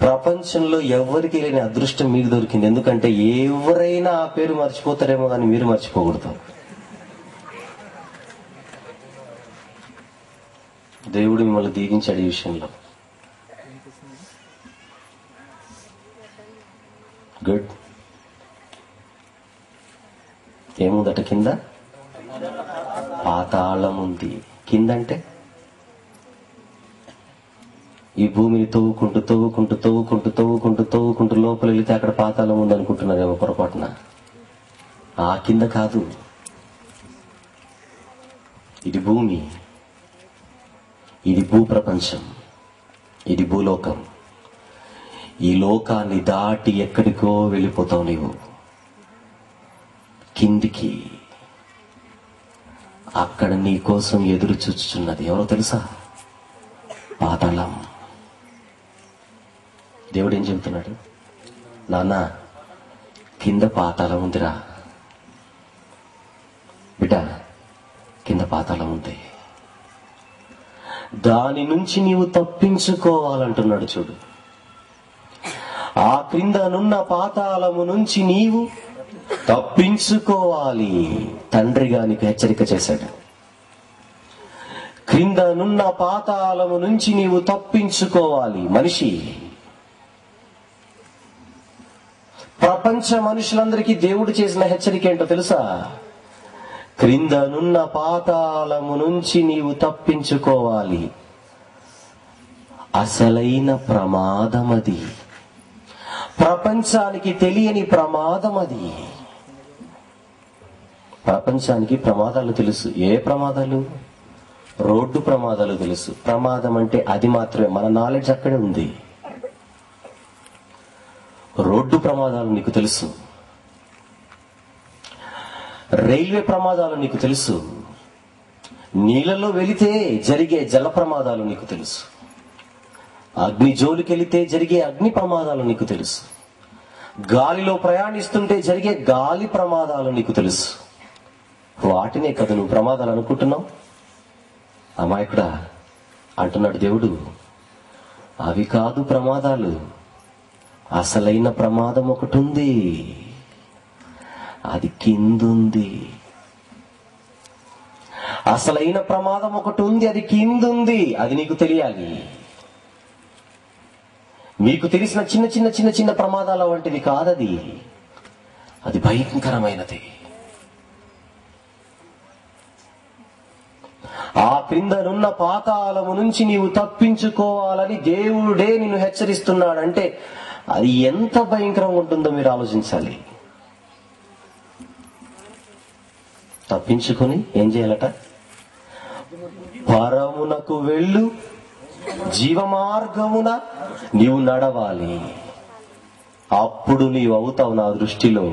ప్రపంచంలో ఎవరికి లేని అదృష్టం మీకు దొరికింది. ఎందుకంటే ఎవరైనా ఆ పేరు మర్చిపోతారేమో కానీ మీరు మర్చిపోకూడదు. దేవుడు మిమ్మల్ని దీవించాడు ఈ విషయంలో. గుడ్. ఏముందట కింద? పాతాళం ఉంది. కింద అంటే ఈ భూమిని తవ్వుకుంటూ తవ్వుకుంటూ తవ్వుకుంటూ తవ్వుకుంటూ తవ్వుకుంటూ లోపల వెళితే అక్కడ పాతాళం ఉంది అనుకుంటున్నారేమో పొరపాటున. ఆ కింద కాదు, ఇది భూమి, ఇది భూప్రపంచం, ఇది భూలోకం. ఈ లోకాన్ని దాటి ఎక్కడికో వెళ్ళిపోతావు నీవు, కిందికి. అక్కడ నీ కోసం ఎదురు చూచుచున్నది ఎవరో తెలుసా? పాతాళం. దేవుడు ఏం చెబుతున్నాడు? నాన్న, కింద పాతాళం ఉందిరా బిడ్డ, కింద పాతాళం ఉంది, దాని నుంచి నీవు తప్పించుకోవాలంటున్నాడు. చూడు, ఆ క్రిందనున్న పాతాళము నుంచి నీవు తప్పించుకోవాలి. తండ్రిగా నీకు హెచ్చరిక చేశాడు. క్రిందనున్న పాతాళము నుంచి నీవు తప్పించుకోవాలి. మనిషి, ప్రపంచ మనుషులందరికీ దేవుడు చేసిన హెచ్చరిక ఏంటో తెలుసా? క్రిందనున్న పాతాళము నుంచి నీవు తప్పించుకోవాలి. అసలైన ప్రమాదం అది. ప్రపంచానికి తెలియని ప్రమాదం అది. ప్రపంచానికి ప్రమాదాలు తెలుసు. ఏ ప్రమాదాలు? రోడ్డు ప్రమాదాలు తెలుసు. ప్రమాదం అంటే అది మాత్రమే. మన నాలెడ్జ్ అక్కడే ఉంది. రోడ్డు ప్రమాదాలు నీకు తెలుసు, రైల్వే ప్రమాదాలు నీకు తెలుసు, నీళ్ళలో వెళితే జరిగే జల ప్రమాదాలు నీకు తెలుసు, అగ్ని జోలికి వెళితే జరిగే అగ్ని ప్రమాదాలు నీకు తెలుసు, గాలిలో ప్రయాణిస్తుంటే జరిగే గాలి ప్రమాదాలు నీకు తెలుసు. వాటినే కదా నువ్వు ప్రమాదాలు అనుకుంటున్నావు? అమాయకుడా అంటున్నాడు దేవుడు. అవి కాదు ప్రమాదాలు. అసలైన ప్రమాదం ఒకటి ఉంది, అది కిందుంది. అసలైన ప్రమాదం ఒకటి ఉంది, అది కిందుంది. అది నీకు తెలియాలి. మీకు తెలిసిన చిన్న చిన్న చిన్న చిన్న ప్రమాదాల వంటిది కాదది. అది భయంకరమైనది. ఆ క్రిందనున్న పాతాళము నుంచి నీవు తప్పించుకోవాలని దేవుడే నిన్ను హెచ్చరిస్తున్నాడంటే అది ఎంత భయంకరంగా ఉంటుందో మీరు ఆలోచించాలి. తప్పించుకొని ఏం చేయాలట? పరమునకు వెళ్ళు, జీవ మార్గమున నీవు నడవాలి. అప్పుడు నీవు అవుతావు నా దృష్టిలో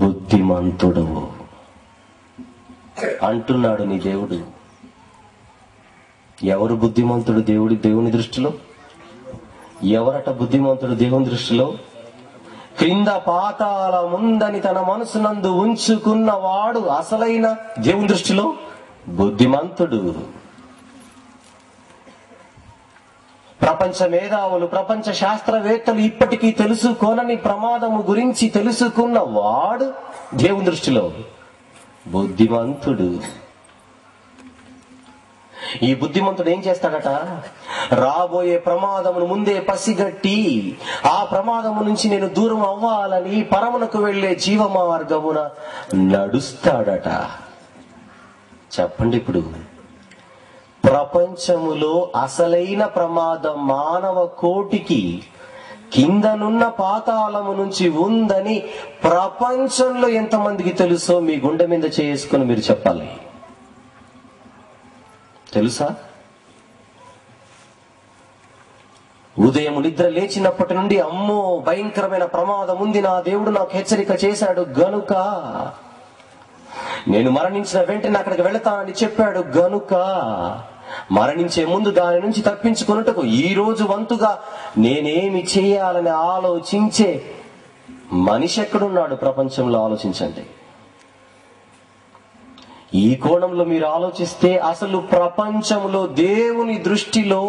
బుద్ధిమంతుడవు అంటున్నాడు నీ దేవుడు. ఎవరు బుద్ధిమంతుడు దేవుని దృష్టిలో? ఎవరట బుద్ధిమంతుడు దేవుని దృష్టిలో? క్రింద పాతాళముందని తన మనసునందు ఉంచుకున్నవాడు అసలైన దేవుని దృష్టిలో బుద్ధిమంతుడు. ప్రపంచ మేధావులు, ప్రపంచ శాస్త్రవేత్తలు ఇప్పటికీ తెలుసుకోనని ప్రమాదము గురించి తెలుసుకున్న వాడు దేవుని దృష్టిలో బుద్ధిమంతుడు. ఈ బుద్ధిమంతుడు ఏం చేస్తాడట? రాబోయే ప్రమాదమును ముందే పసిగట్టి ఆ ప్రమాదము నుంచి నేను దూరం అవ్వాలని పరమునకు వెళ్లే జీవ మార్గమున నడుస్తాడట. చెప్పండి, ఇప్పుడు ప్రపంచములో అసలైన ప్రమాదం మానవ కోటికి కిందనున్న పాతాళము నుంచి ఉందని ప్రపంచంలో ఎంతమందికి తెలుసో మీ గుండె మీద చేసుకుని మీరు చెప్పాలి. తెలుసా? ఉదయం నిద్ర లేచినప్పటి నుండి అమ్మో భయంకరమైన ప్రమాదం ఉంది, నా దేవుడు నాకు హెచ్చరిక చేశాడు గనుక, నేను మరణించిన వెంటనే అక్కడికి వెళతానని చెప్పాడు గనుక, మరణించే ముందు దాని నుంచి తప్పించుకున్నట్టుకు ఈ రోజు వంతుగా నేనేమి చేయాలని ఆలోచించే మనిషి ఎక్కడున్నాడు ప్రపంచంలో? ఆలోచించండి. ఈ కోణంలో మీరు ఆలోచిస్తే అసలు ప్రపంచంలో దేవుని దృష్టిలో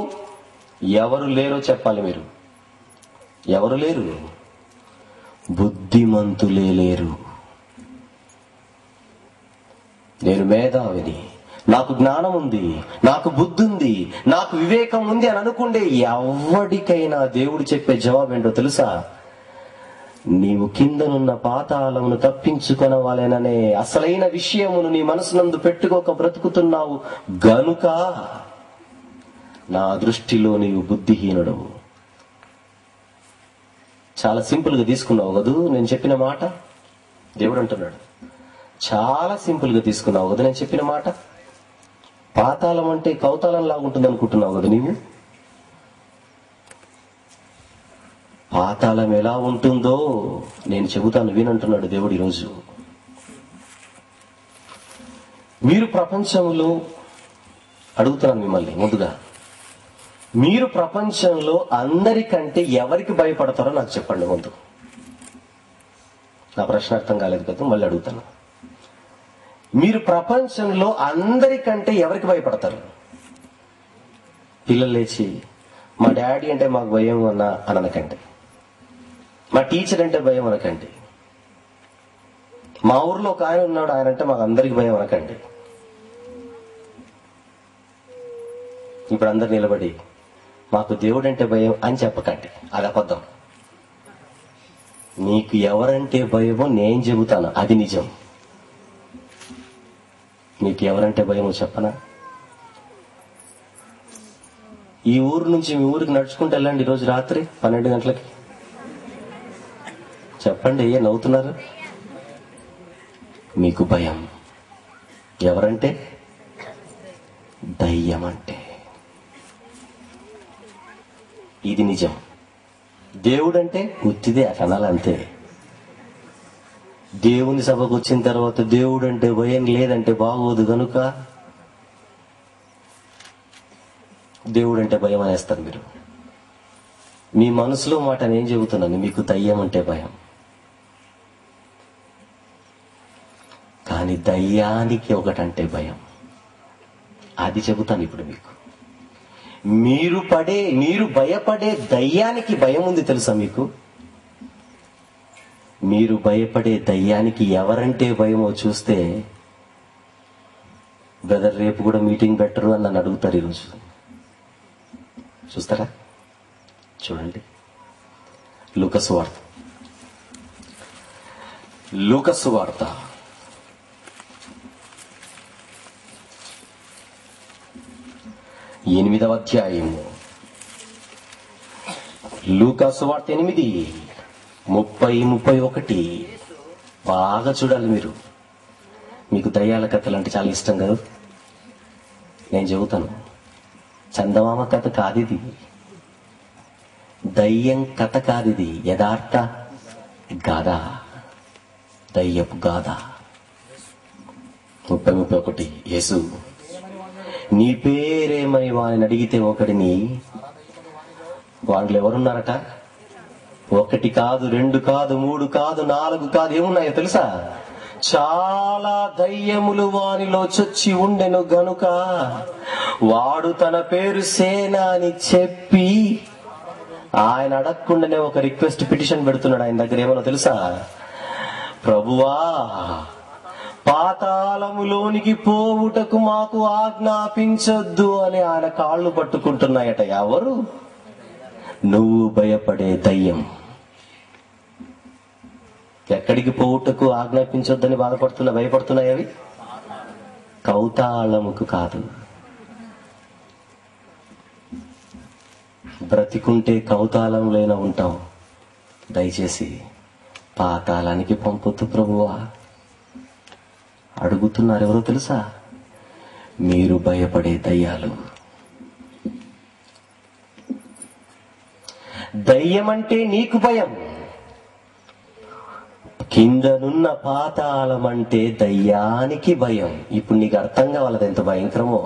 ఎవరు లేరో చెప్పాలి మీరు. ఎవరు లేరు? బుద్ధిమంతులే లేరు. నేను మేధావిని, నాకు జ్ఞానం ఉంది, నాకు బుద్ధి ఉంది, నాకు వివేకం ఉంది అని అనుకుంటే ఎవరికైనా దేవుడు చెప్పే జవాబు ఏంటో తెలుసా? నీవు కిందనున్న పాతాళమును తప్పించుకొనవాలెననే అసలైన విషయమును నీ మనసునందు పెట్టుకోక బ్రతుకుతున్నావు గనుక నా దృష్టిలో నీవు బుద్ధిహీనుడవు. చాలా సింపుల్ గా తీసుకున్నావు కదూ నేను చెప్పిన మాట? దేవుడు అంటున్నాడు, చాలా సింపుల్ గా తీసుకున్నావు కదా నేను చెప్పిన మాట. పాతాళం అంటే కౌతాళం లాగా ఉంటుంది అనుకుంటున్నావు కదా నీవు. పాతాళం ఎలా ఉంటుందో నేను చెబుతాను వినంటున్నాడు దేవుడు ఈరోజు. మీరు ప్రపంచంలో, అడుగుతున్నాను మిమ్మల్ని ముందుగా, మీరు ప్రపంచంలో అందరికంటే ఎవరికి భయపడతారో నాకు చెప్పండి ముందు. నా ప్రశ్న అర్థం కాలేదు కదా, మళ్ళీ అడుగుతాను. మీరు ప్రపంచంలో అందరికంటే ఎవరికి భయపడతారు? పిల్లలు లేచి మా డాడీ అంటే మాకు భయం అని అనకండి, మా టీచర్ అంటే భయం అనకండి, మా ఊర్లో ఒక ఆయన ఉన్నాడు ఆయన అంటే మాకు అందరికి భయం అనకండి. ఇప్పుడు అందరు నిలబడి మాకు దేవుడు అంటే భయం అని చెప్పకండి, అది అబద్ధం. మీకు ఎవరంటే భయమో నేను చెబుతాను, అది నిజం. మీకు ఎవరంటే భయమో చెప్పనా? ఈ ఊరు నుంచి మీ ఊరికి నడుచుకుంటూ వెళ్ళండి ఈరోజు రాత్రి 12 గంటలకి. చెప్పండి, ఏ నవ్వుతున్నారు? మీకు భయం ఎవరంటే? దయ్యం అంటే. ఇది నిజం. దేవుడంటే ఉత్తిదే అనాలంతే. దేవుని సభకు వచ్చిన తర్వాత దేవుడు అంటే భయం లేదంటే బాగోదు కనుక దేవుడు అంటే భయం అనేస్తారు మీరు. మీ మనసులో మాట నేను చెబుతున్నాను, మీకు దయ్యం అంటే భయం. కానీ దయ్యానికి ఒకటంటే భయం, అది చెబుతాను ఇప్పుడు మీకు. మీరు భయపడే దయ్యానికి భయం ఉంది తెలుసా మీకు? మీరు భయపడే దయ్యానికి ఎవరంటే భయమో చూస్తే, బ్రదర్ రేపు కూడా మీటింగ్ పెట్టరు అని నన్ను అడుగుతారు ఈరోజు. చూస్తారా? చూడండి, లూకాసు వార్త 8వ అధ్యాయము. లూకాసు వార్త 8:30-31 బాగా చూడాలి మీరు. మీకు దయ్యాల కథలు అంటే చాలా ఇష్టం కదా. నేను చెబుతాను, చందమామ కథ కాదిది, దయ్యం కథ కాదిది, యథార్థ గాథ, దయ్యపు గాథ. 30-31. యేసు, నీ పేరేమని వాడిని అడిగితే ఒకడిని, వాళ్ళు ఎవరున్నారట? 1 కాదు, 2 కాదు, 3 కాదు, 4 కాదు, ఏమున్నాయో తెలుసా? చాలా దయ్యములు వానిలో చొచ్చి ఉండెను గనుక వాడు తన పేరు సేన అని చెప్పి ఆయన అడగకుండానే ఒక రిక్వెస్ట్ పిటిషన్ పెడుతున్నాడు ఆయన దగ్గర. ఏమన్నా తెలుసా? ప్రభువా, పాతాళములోనికి పోవుటకు మాకు ఆజ్ఞాపించొద్దు అని ఆయన కాళ్ళు పట్టుకుంటున్నాయట. ఎవరు? నువ్వు భయపడే దయ్యం. ఎక్కడికి పోవుటకు ఆజ్ఞాపించొద్దని భయపడుతున్నాయి అవి? కౌతాళముకు కాదు. బ్రతికుంటే కౌతాళంలోనే ఉంటాం, దయచేసి పాతాళానికి పంపొద్దు ప్రభువా. అడుగుతున్నారు ఎవరో తెలుసా? మీరు భయపడే దయ్యాలు. దయ్యం అంటే నీకు భయం, కిందనున్న పాతాళం అంటే దయ్యానికి భయం. ఇప్పుడు నీకు అర్థం కావాలది ఎంత భయంకరమో.